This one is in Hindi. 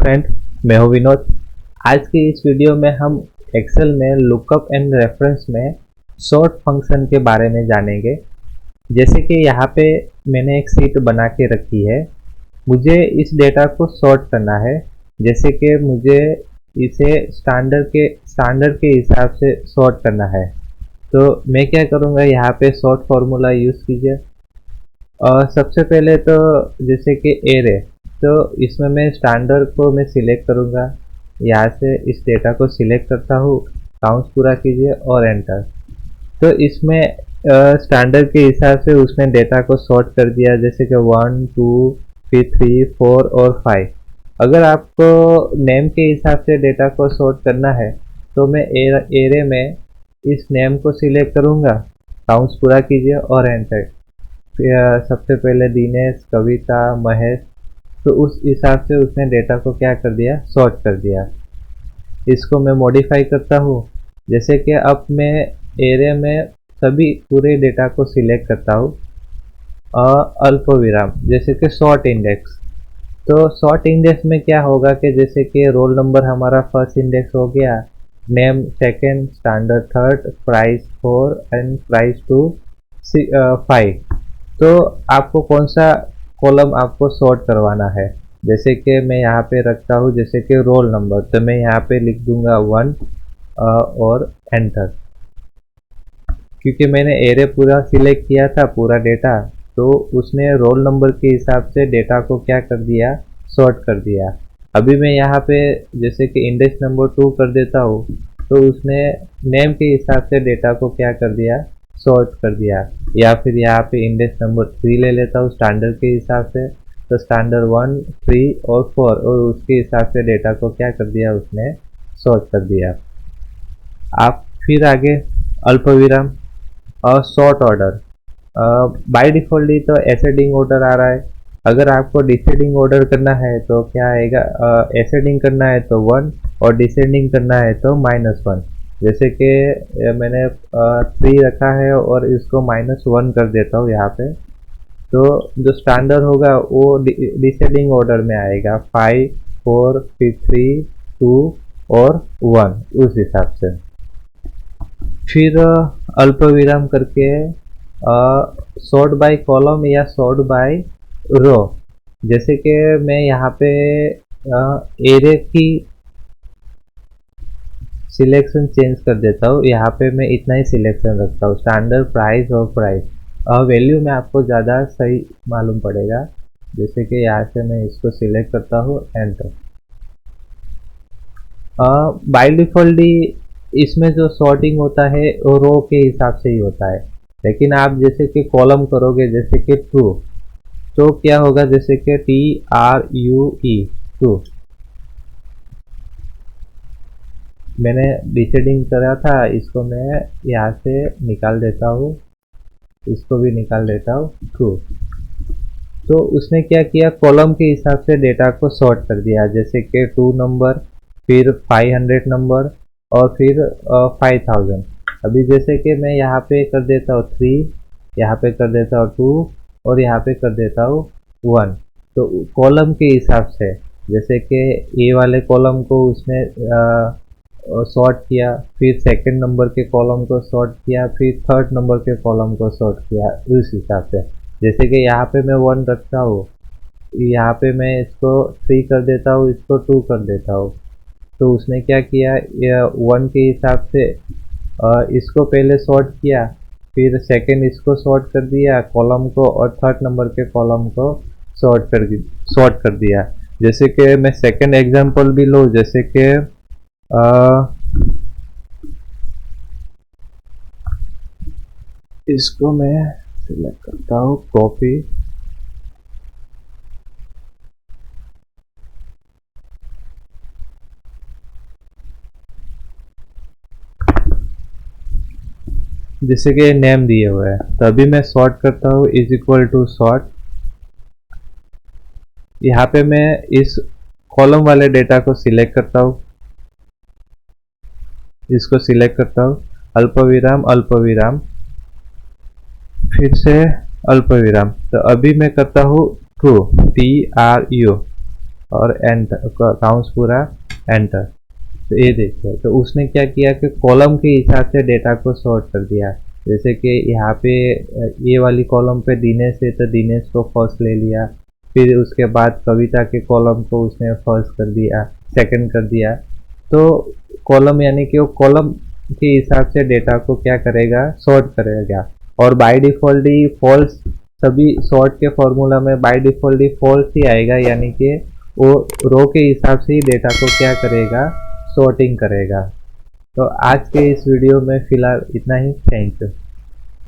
फ्रेंड, मैं हूं विनोद। आज की इस वीडियो में हम एक्सेल में लुकअप एंड रेफरेंस में सॉर्ट फंक्शन के बारे में जानेंगे। जैसे कि यहाँ पे मैंने एक शीट बना के रखी है, मुझे इस डेटा को सॉर्ट करना है। जैसे कि मुझे इसे स्टैंडर्ड के हिसाब से सॉर्ट करना है, तो मैं क्या करूँगा, यहाँ पे सॉर्ट फार्मूला यूज़ कीजिए। और सबसे पहले तो जैसे कि एरे, तो इसमें मैं स्टैंडर्ड को मैं सिलेक्ट करूँगा। यहाँ से इस डेटा को सिलेक्ट करता हूँ, काउंट पूरा कीजिए और एंटर। तो इसमें स्टैंडर्ड के हिसाब से उसने डेटा को सॉर्ट कर दिया, जैसे कि 1 2 फिर 3 4 और 5। अगर आपको नेम के हिसाब से डेटा को सॉर्ट करना है तो मैं एरे में इस नेम को सिलेक्ट करूँगा, काउंट्स पूरा कीजिए और एंटर। सबसे पहले दिनेश, कविता, महेश, तो उस हिसाब से उसने डेटा को क्या कर दिया, सॉर्ट कर दिया। इसको मैं मॉडिफाई करता हूँ। जैसे कि अब मैं एरे में सभी पूरे डेटा को सिलेक्ट करता हूँ, अल्प विराम, जैसे कि सॉर्ट इंडेक्स। तो सॉर्ट इंडेक्स में क्या होगा कि जैसे कि रोल नंबर हमारा फर्स्ट इंडेक्स हो गया, name second, standard third, price 4 and price 2 5। तो आपको कौन सा कॉलम आपको सॉर्ट करवाना है। जैसे कि मैं यहाँ पे रखता हूँ जैसे कि रोल नंबर, तो मैं यहाँ पे लिख दूंगा 1 और एंटर। क्योंकि मैंने एरे पूरा सिलेक्ट किया था, पूरा डेटा, तो उसने रोल नंबर के हिसाब से डेटा को क्या कर दिया, सॉर्ट कर दिया। अभी मैं यहाँ पे जैसे कि इंडेक्स नंबर 2 कर देता हूँ, तो उसने नेम के हिसाब से डेटा को क्या कर दिया, सॉर्ट कर दिया। या फिर यहाँ पे इंडेक्स नंबर 3 ले लेता हूँ स्टैंडर्ड के हिसाब से, तो स्टैंडर्ड 1 3 और 4, और उसके हिसाब से डेटा को क्या कर दिया, उसने सॉर्ट कर दिया। आप फिर आगे अल्प विराम और सॉर्ट ऑर्डर। बाय डिफॉल्ट तो एसेंडिंग ऑर्डर आ रहा है। अगर आपको डिसेंडिंग ऑर्डर करना है तो क्या आएगा, एसेंडिंग करना है तो 1 और डिसेंडिंग करना है तो -1। जैसे कि मैंने 3 रखा है और इसको -1 कर देता हूँ यहाँ पे, तो जो स्टैंडर्ड होगा वो डिसेंडिंग ऑर्डर में आएगा, 5 4 फिर 3 2 और 1, उस हिसाब से। फिर अल्प विराम करके सॉर्ट बाय कॉलम या सॉर्ट बाय रो। जैसे कि मैं यहाँ पे एरे की सिलेक्शन चेंज कर देता हूँ। यहाँ पे मैं इतना ही सिलेक्शन रखता हूँ, स्टैंडर्ड, प्राइस और प्राइस। वैल्यू में आपको ज़्यादा सही मालूम पड़ेगा। जैसे कि यहाँ से मैं इसको सिलेक्ट करता हूँ, एंटर। बाय डिफॉल्ट इसमें जो सॉर्टिंग होता है वो रो के हिसाब से ही होता है, लेकिन आप जैसे कि कॉलम करोगे, जैसे कि ट्रू, तो क्या होगा, जैसे कि TRUE ट्रू। मैंने डिसेंडिंग करा था, इसको मैं यहाँ से निकाल देता हूँ, इसको भी निकाल देता हूँ, ट्रू। तो उसने क्या किया, कॉलम के हिसाब से डेटा को सॉर्ट कर दिया। जैसे कि 2 नंबर, फिर 500 नंबर और फिर 5000। अभी जैसे कि मैं यहाँ पे कर देता हूँ 3, यहाँ पे कर देता हूँ 2 और यहाँ पे कर देता हूँ 1। तो कॉलम के हिसाब से, जैसे कि ए वाले कॉलम को उसने सॉर्ट किया, फिर सेकंड नंबर के कॉलम को सॉर्ट किया, फिर थर्ड नंबर के कॉलम को सॉर्ट किया, उस हिसाब से। जैसे कि यहाँ पे मैं 1 रखता हूँ, यहाँ पे मैं इसको 3 कर देता हूँ, इसको 2 कर देता हूँ। तो उसने क्या किया, 1 के हिसाब से इसको पहले सॉर्ट किया, फिर सेकंड इसको सॉर्ट कर दिया कॉलम को, और थर्ड नंबर के कॉलम को सॉर्ट कर दिया। जैसे कि मैं सेकंड एग्जांपल भी लूँ, जैसे कि इसको मैं सिलेक्ट करता हूँ, कॉपी, जैसे कि नेम दिए हुए हैं, तो अभी मैं सॉर्ट करता हूँ, इज इक्वल टू सॉर्ट। यहाँ पे मैं इस कॉलम वाले डेटा को सिलेक्ट करता हूँ, इसको सिलेक्ट करता हूँ, अल्प विराम, फिर से अल्प विराम। तो अभी मैं करता हूँ ट्रू, TRU, और एंटर काउंट्स पूरा एंटर। तो ये देखिए, तो उसने क्या किया कि कॉलम के हिसाब से डेटा को सॉर्ट कर दिया। जैसे कि यहाँ पे ये वाली कॉलम पे दिनेश है तो दिनेश को फर्स्ट ले लिया, फिर उसके बाद कविता के कॉलम को उसने फर्स्ट कर दिया, सेकंड कर दिया। तो कॉलम यानी कि वो कॉलम के हिसाब से डेटा को क्या करेगा, सॉर्ट करेगा। और बाय डिफ़ॉल्ट ही फॉल्स, सभी सॉर्ट के फॉर्मूला में बाय डिफ़ॉल्ट ही फॉल्स ही आएगा, यानी कि वो रो के हिसाब से ही डेटा को क्या करेगा, सॉर्टिंग करेगा। तो आज के इस वीडियो में फ़िलहाल इतना ही। Thank you.